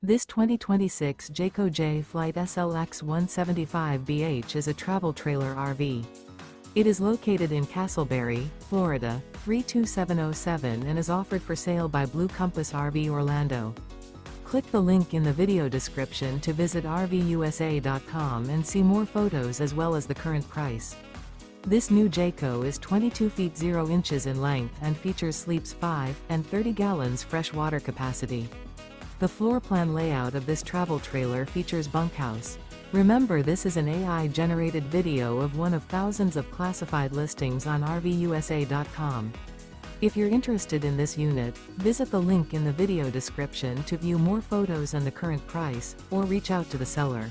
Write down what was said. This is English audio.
This 2026 Jayco Jay Flight SLX 175BH is a travel trailer RV. It is located in Casselberry, Florida, 32707 and is offered for sale by Blue Compass RV Orlando. Click the link in the video description to visit RVUSA.com and see more photos as well as the current price. This new Jayco is 22 feet 0 inches in length and features sleeps 5 and 30 gallons fresh water capacity. The floor plan layout of this travel trailer features bunkhouse. Remember, this is an AI-generated video of one of thousands of classified listings on RVUSA.com. If you're interested in this unit, visit the link in the video description to view more photos and the current price, or reach out to the seller.